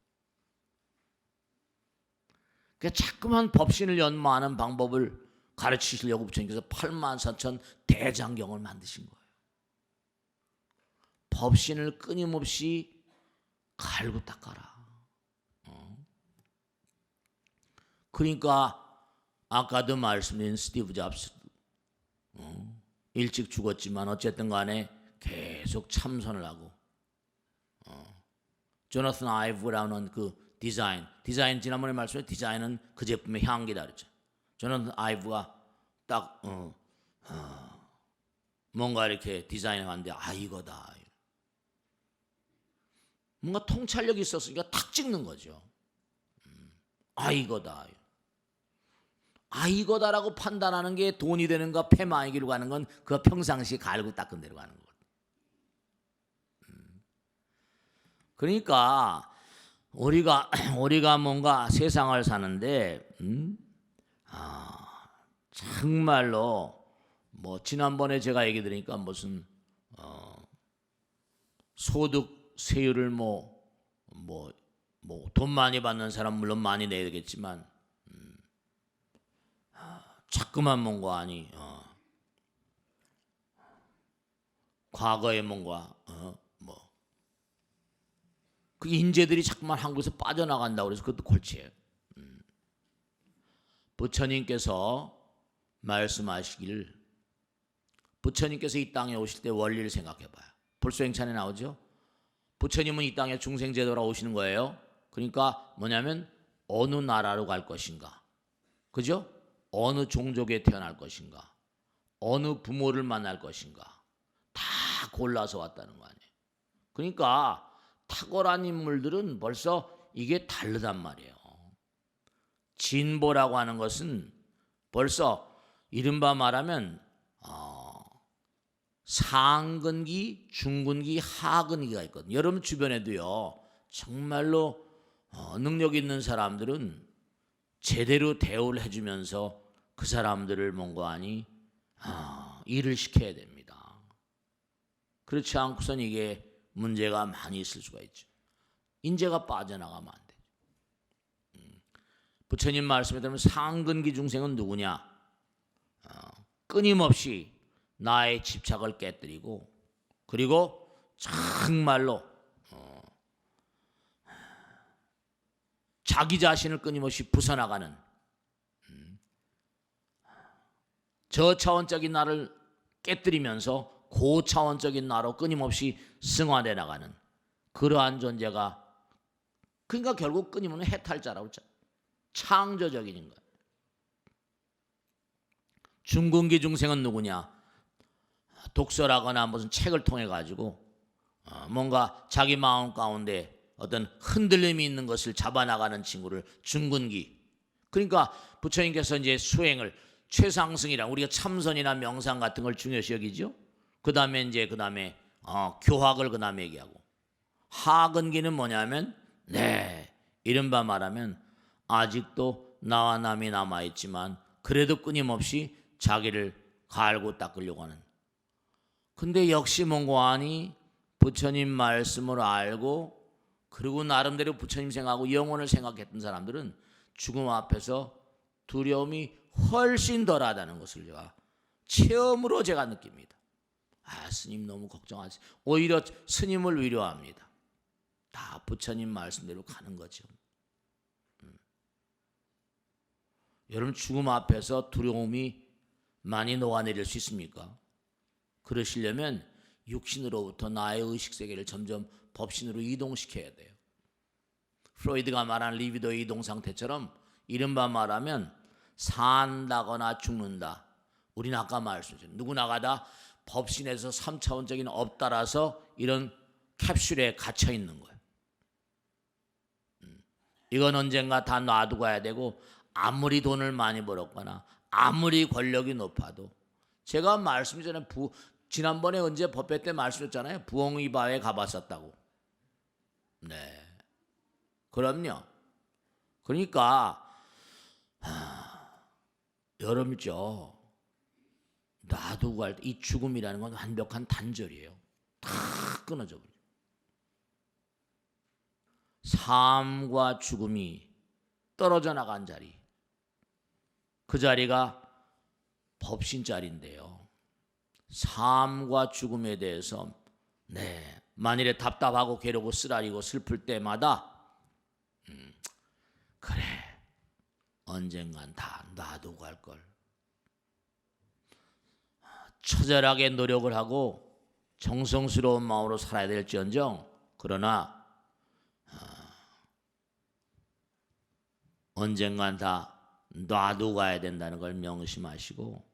그러니까 자꾸만 법신을 연마하는 방법을 가르치시려고 부처님께서 84,000 대장경을 만드신 거예요. 법신을 끊임없이 갈고 닦아라. 그러니까 아까도 말씀드린 스티브 잡스 일찍 죽었지만 어쨌든 간에 계속 참선을 하고, 조나선 아이브라는 그 디자인 지난번에 말씀에 디자인은 그 제품의 향기다 그랬죠. 조나선 아이브가 딱 뭔가 이렇게 디자인하는데 이거다. 뭔가 통찰력이 있었으니까 탁 찍는 거죠. 이거다. 이거다라고 판단하는 게 돈이 되는가 패망이기로 가는 건 그 평상시에 갈고 닦은 대로 가는 거거든요. 그러니까 우리가 뭔가 세상을 사는데 정말로 뭐 지난번에 제가 얘기 드리니까 무슨 소득 세율을 돈 많이 받는 사람 물론 많이 내야 되겠지만 자꾸만 뭔가 아니 과거의 뭔가 그 인재들이 자꾸만 한국에서 빠져나간다고 그래서 그것도 골치예요. 부처님께서 말씀하시길, 부처님께서 이 땅에 오실 때 원리를 생각해봐요. 불소행찬에 나오죠. 부처님은 이 땅에 중생제도로 오시는 거예요. 그러니까 뭐냐면 어느 나라로 갈 것인가, 그죠? 어느 종족에 태어날 것인가, 어느 부모를 만날 것인가 다 골라서 왔다는 거 아니에요. 그러니까 탁월한 인물들은 벌써 이게 다르단 말이에요. 진보라고 하는 것은 벌써 이른바 말하면 상근기, 중근기, 하근기가 있거든요. 여러분 주변에도요, 정말로 능력 있는 사람들은 제대로 대우를 해주면서 그 사람들을 뭔가 하니 일을 시켜야 됩니다. 그렇지 않고선 이게 문제가 많이 있을 수가 있죠. 인재가 빠져나가면 안 되죠. 부처님 말씀에 따르면 상근기 중생은 누구냐? 끊임없이 나의 집착을 깨뜨리고, 그리고 정말로 자기 자신을 끊임없이 부숴나가는 저차원적인 나를 깨뜨리면서 고차원적인 나로 끊임없이 승화돼 나가는 그러한 존재가, 그러니까 결국 끊임없는 해탈자라고 했죠. 창조적인 인간. 중근기 중생은 누구냐? 독서라거나 무슨 책을 통해 가지고 뭔가 자기 마음 가운데 어떤 흔들림이 있는 것을 잡아나가는 친구를 중근기. 그러니까 부처님께서 이제 수행을 최상승이라, 우리가 참선이나 명상 같은 걸 중요시 여기죠. 그 다음에 교학을 그 다음에 얘기하고, 하근기는 뭐냐면 이른바 말하면 아직도 나와 남이 남아있지만 그래도 끊임없이 자기를 갈고 닦으려고 하는. 근데 역시 뭔고하니 부처님 말씀을 알고, 그리고 나름대로 부처님 생각하고 영혼을 생각했던 사람들은 죽음 앞에서 두려움이 훨씬 덜하다는 것을 제가 체험으로 제가 느낍니다. 스님 너무 걱정하지. 오히려 스님을 위로합니다. 다 부처님 말씀대로 가는 거죠. 여러분 죽음 앞에서 두려움이 많이 녹아내릴 수 있습니까? 그러시려면 육신으로부터 나의 의식세계를 점점 법신으로 이동시켜야 돼요. 프로이드가 말한 리비도의 이동 상태처럼 이른바 말하면 산다거나 죽는다. 우리는 아까 말씀드렸죠. 누구나가 다 법신에서 3차원적인 업 따라서 이런 캡슐에 갇혀 있는 거예요. 이건 언젠가 다 놔두고 가야 되고 아무리 돈을 많이 벌었거나 아무리 권력이 높아도 제가 말씀드렸잖아요. 지난번에 언제 법회 때 말씀드렸잖아요. 부엉이바에 가봤었다고. 네. 그럼요. 그러니까 여러분죠. 놔두고 할 때 이 죽음이라는 건 완벽한 단절이에요. 다 끊어져 버려요. 삶과 죽음이 떨어져 나간 자리. 그 자리가 법신 자리인데요. 삶과 죽음에 대해서 만일에 답답하고 괴롭고 쓰라리고 슬플 때마다 그래 언젠간 다 놔두고 갈 걸. 처절하게 노력을 하고 정성스러운 마음으로 살아야 될지언정 그러나 언젠간 다 놔두고 가야 된다는 걸 명심하시고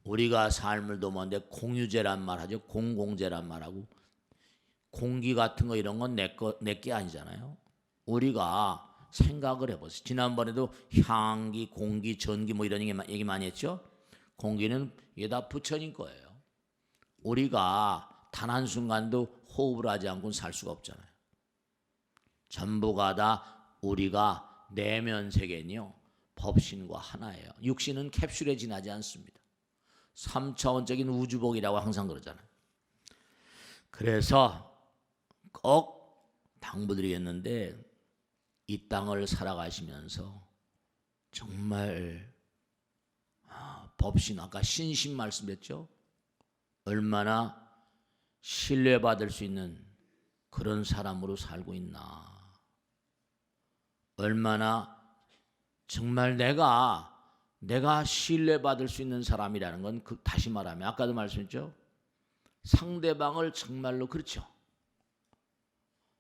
우리가 삶을 도모하는데 공유제란 말 하죠. 공공재란 말하고 공기 같은 거 이런 건 내게 아니잖아요. 우리가 생각을 해보세요. 지난번에도 향기, 공기, 전기 뭐 이런 얘기 많이 했죠. 공기는 이게 다 부처님 거예요. 우리가 단 한순간도 호흡을 하지 않고는 살 수가 없잖아요. 전부가 다 우리가 내면 세계는요. 법신과 하나예요. 육신은 캡슐에 지나지 않습니다. 3차원적인 우주복이라고 항상 그러잖아요. 그래서 꼭 당부드리겠는데 이 땅을 살아가시면서 정말 법신 아까 신심 말씀드렸죠. 얼마나 신뢰받을 수 있는 그런 사람으로 살고 있나. 얼마나 정말 내가 신뢰받을 수 있는 사람이라는 건 다시 말하면 아까도 말씀했죠. 상대방을 정말로 그렇죠.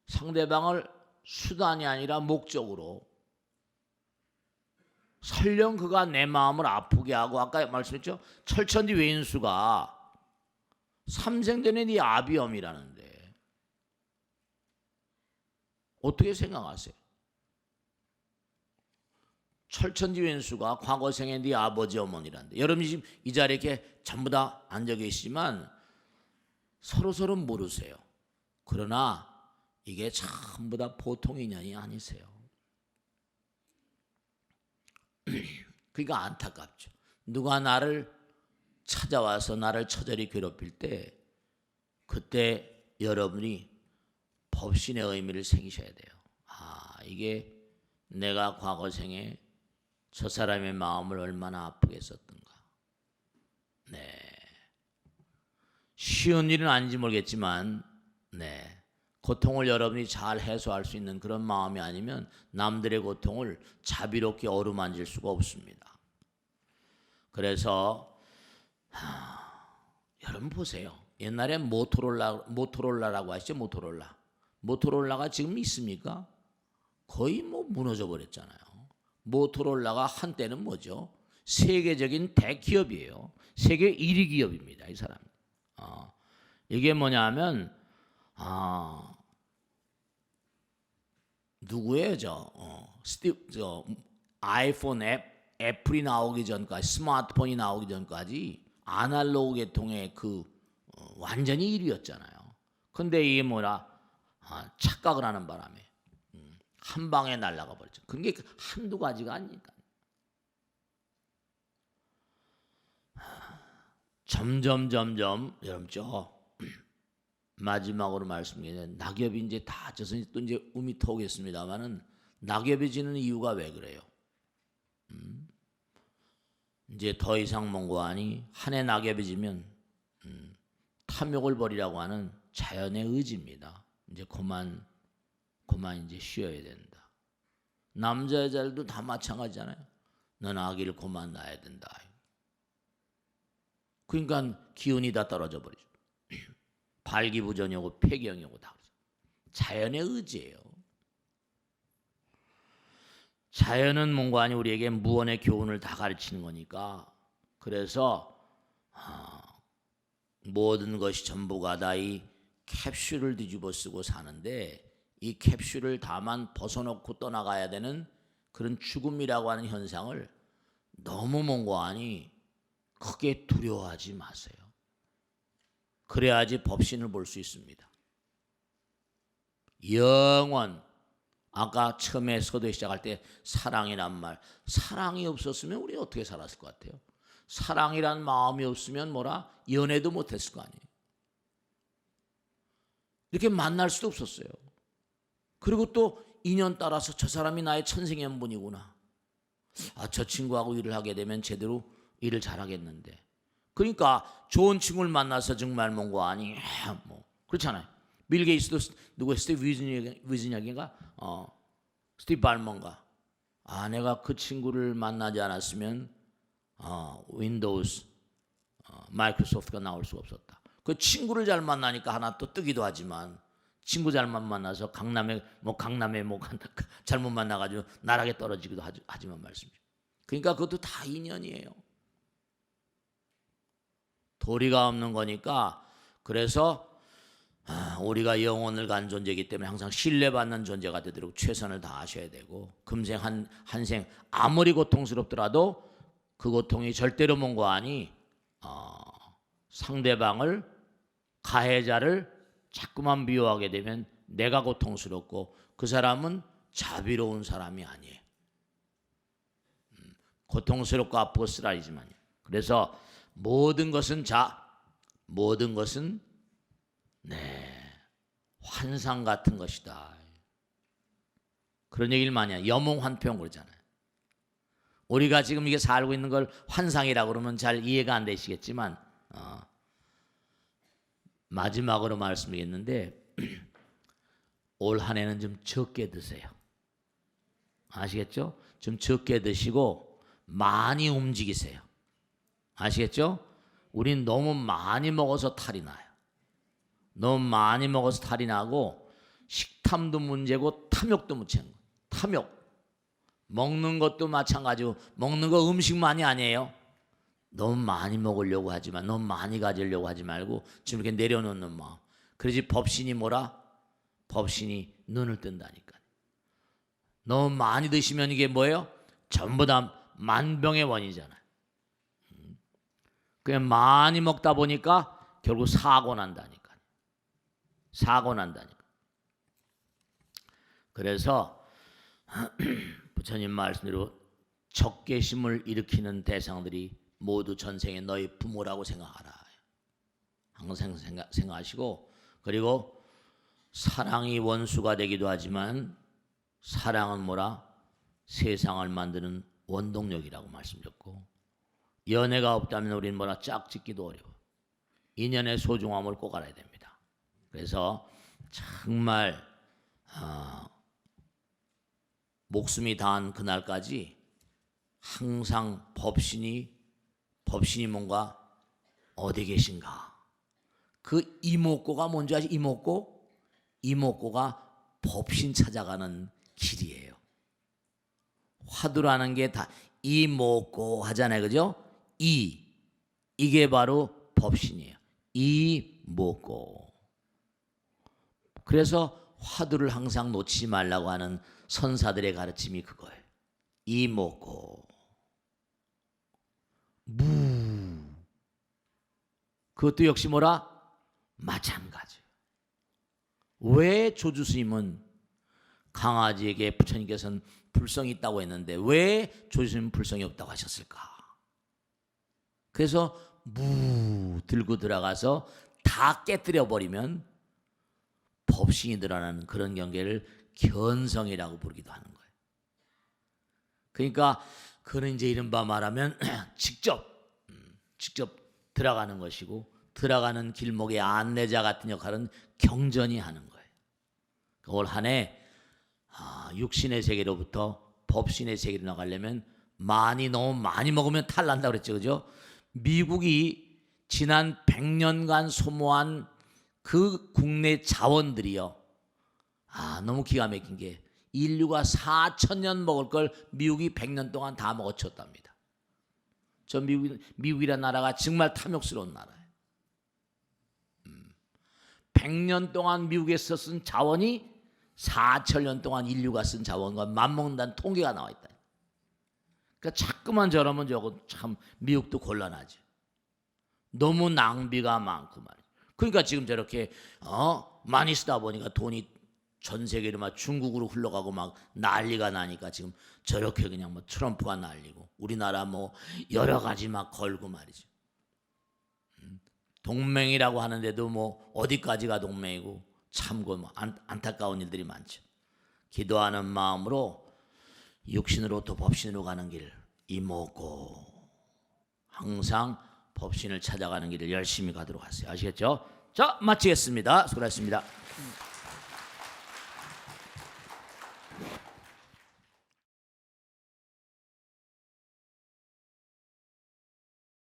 상대방을 수단이 아니라 목적으로 설령 그가 내 마음을 아프게 하고 아까 말씀했죠. 철천지 외인수가 삼생전에 네 아비엄이라는데 어떻게 생각하세요? 철천지 왼수가 과거생의 네 아버지 어머니란데 여러분이 지금 이 자리에 이렇게 전부 다 앉아 계시지만 서로 모르세요. 그러나 이게 전부 다 보통 인연이 아니세요. 그러니까 안타깝죠. 누가 나를 찾아와서 나를 처절히 괴롭힐 때 그때 여러분이 법신의 의미를 새기셔야 돼요. 이게 내가 과거생에 저 사람의 마음을 얼마나 아프게 했었던가. 쉬운 일은 아닌지 모르겠지만 고통을 여러분이 잘 해소할 수 있는 그런 마음이 아니면 남들의 고통을 자비롭게 어루만질 수가 없습니다. 그래서 여러분 보세요. 옛날에 모토롤라라고 하시죠. 모토롤라가 지금 있습니까? 거의 무너져 버렸잖아요. 모토롤라가 한때는 뭐죠? 세계적인 대기업이에요. 세계 1위 기업입니다. 이 사람. 이게 뭐냐면 누구예요? 아이폰 애플이 나오기 전까지 스마트폰이 나오기 전까지 아날로그 계통의 완전히 1위였잖아요. 근데 이게 착각을 하는 바람에 한 방에 날아가 버렸죠. 그게 한두 가지가 아니니까. 점점 여러분 마지막으로 말씀드리는 낙엽이 이제 다 져서 또 이제 음이 터오겠습니다만은 낙엽이 지는 이유가 왜 그래요? 이제 더 이상 mon고하니 한 해 낙엽이 지면 탐욕을 버리라고 하는 자연의 의지입니다. 이제 그만 이제 쉬어야 된다. 남자 여자들도 다 마찬가지잖아요. 넌 아기를 그만 낳아야 된다. 그러니까 기운이 다 떨어져 버리죠. 발기부전이고 폐경이고 다 그렇죠. 자연의 의지예요. 자연은 뭔가 아니 우리에게 무언의 교훈을 다 가르치는 거니까. 그래서 모든 것이 전부가 다 이 캡슐을 뒤집어 쓰고 사는데, 이 캡슐을 다만 벗어놓고 떠나가야 되는 그런 죽음이라고 하는 현상을 너무 뭔가 아니 크게 두려워하지 마세요. 그래야지 법신을 볼 수 있습니다. 영원, 아까 처음에 서두에 시작할 때 사랑이란 말, 사랑이 없었으면 우리 어떻게 살았을 것 같아요? 사랑이란 마음이 없으면 뭐라 연애도 못했을 거 아니에요. 이렇게 만날 수도 없었어요. 그리고 또 인연 따라서 저 사람이 나의 천생연분이구나. 저 친구하고 일을 하게 되면 제대로 일을 잘하겠는데. 그러니까 좋은 친구를 만나서 정말 뭔가 아니 뭐 그렇잖아요. 빌 게이츠도 누구 스티브 위즈니악인가 스티브 발먼가 내가 그 친구를 만나지 않았으면 윈도우스 마이크로소프트가 나올 수가 없었다. 그 친구를 잘 만나니까 하나 또 뜨기도 하지만 친구 잘못 만나서 강남에 잘못 만나가지고 나락에 떨어지기도 하지만 말씀이죠. 그러니까 그것도 다 인연이에요. 도리가 없는 거니까. 그래서 우리가 영혼을 간 존재이기 때문에 항상 신뢰받는 존재가 되도록 최선을 다하셔야 되고, 금생 한생 아무리 고통스럽더라도 그 고통이 절대로 뭔가 아니 상대방을 가해자를 자꾸만 미워하게 되면 내가 고통스럽고 그 사람은 자비로운 사람이 아니에요. 고통스럽고 아프고 쓰라리지만요. 그래서 모든 것은 환상 같은 것이다. 그런 얘기를 많이 해요. 염홍환평 그러잖아요. 우리가 지금 이게 살고 있는 걸 환상이라고 그러면 잘 이해가 안 되시겠지만 마지막으로 말씀드리겠는데 올 한 해는 좀 적게 드세요. 아시겠죠? 좀 적게 드시고 많이 움직이세요. 아시겠죠? 우린 너무 많이 먹어서 탈이 나요. 너무 많이 먹어서 탈이 나고 식탐도 문제고 탐욕도 문제고. 탐욕. 먹는 것도 마찬가지고, 먹는 거 음식만이 아니에요. 너무 많이 먹으려고 하지만 너무 많이 가지려고 하지 말고 좀 이렇게 내려놓는 마음. 그러지 법신이 뭐라? 법신이 눈을 뜬다니까. 너무 많이 드시면 이게 뭐예요? 전부 다 만병의 원이잖아요. 그냥 많이 먹다 보니까 결국 사고 난다니까. 그래서 부처님 말씀대로 적개심을 일으키는 대상들이 모두 전생에 너희 부모라고 생각하라. 항상 생각하시고, 그리고 사랑이 원수가 되기도 하지만 사랑은 뭐라? 세상을 만드는 원동력이라고 말씀드렸고, 연애가 없다면 우리는 뭐라? 짝짓기도 어려워. 인연의 소중함을 꼭 알아야 됩니다. 그래서 정말 목숨이 다한 그날까지 항상 법신이 뭔가 어디 계신가? 그 이목고가 뭔지 아시? 이목고가 법신 찾아가는 길이에요. 화두라는 게 다 이목고 하잖아요, 그죠? 이게 바로 법신이에요. 이목고. 그래서 화두를 항상 놓치지 말라고 하는 선사들의 가르침이 그거예요. 이목고. 그것도 역시 뭐라? 마찬가지. 왜 조주스님은 강아지에게 부처님께서는 불성이 있다고 했는데 왜 조주스님은 불성이 없다고 하셨을까? 그래서 들고 들어가서 다 깨뜨려 버리면 법신이 드러나는 그런 경계를 견성이라고 부르기도 하는 거예요. 그러니까 그는 이제 이른바 말하면 직접 들어가는 것이고, 들어가는 길목의 안내자 같은 역할은 경전이 하는 거예요. 올 한 해 육신의 세계로부터 법신의 세계로 나가려면 너무 많이 먹으면 탈난다 그랬죠, 그죠? 미국이 지난 100년간 소모한 그 국내 자원들이요. 너무 기가 막힌 게 인류가 4,000년 먹을 걸 미국이 100년 동안 다 먹어쳤답니다. 저 미국이라는 나라가 정말 탐욕스러운 나라예요. 100년 동안 미국에서 쓴 자원이 4,000년 동안 인류가 쓴 자원과 맞먹는다는 통계가 나와 있다. 그러니까 자꾸만 저러면 저거 참 미국도 곤란하죠. 너무 낭비가 많고 말이에요. 그러니까 지금 저렇게 많이 쓰다 보니까 돈이 전 세계로 막 중국으로 흘러가고 막 난리가 나니까 지금 저렇게 그냥 뭐 트럼프가 날리고 우리나라 뭐 여러 가지 막 걸고 말이죠. 동맹이라고 하는데도 뭐 어디까지가 동맹이고 참고 뭐 안타까운 일들이 많죠. 기도하는 마음으로 육신으로부터 법신으로 가는 길 이목고 항상 법신을 찾아가는 길을 열심히 가도록 하세요. 아시겠죠? 자, 마치겠습니다. 수고하셨습니다.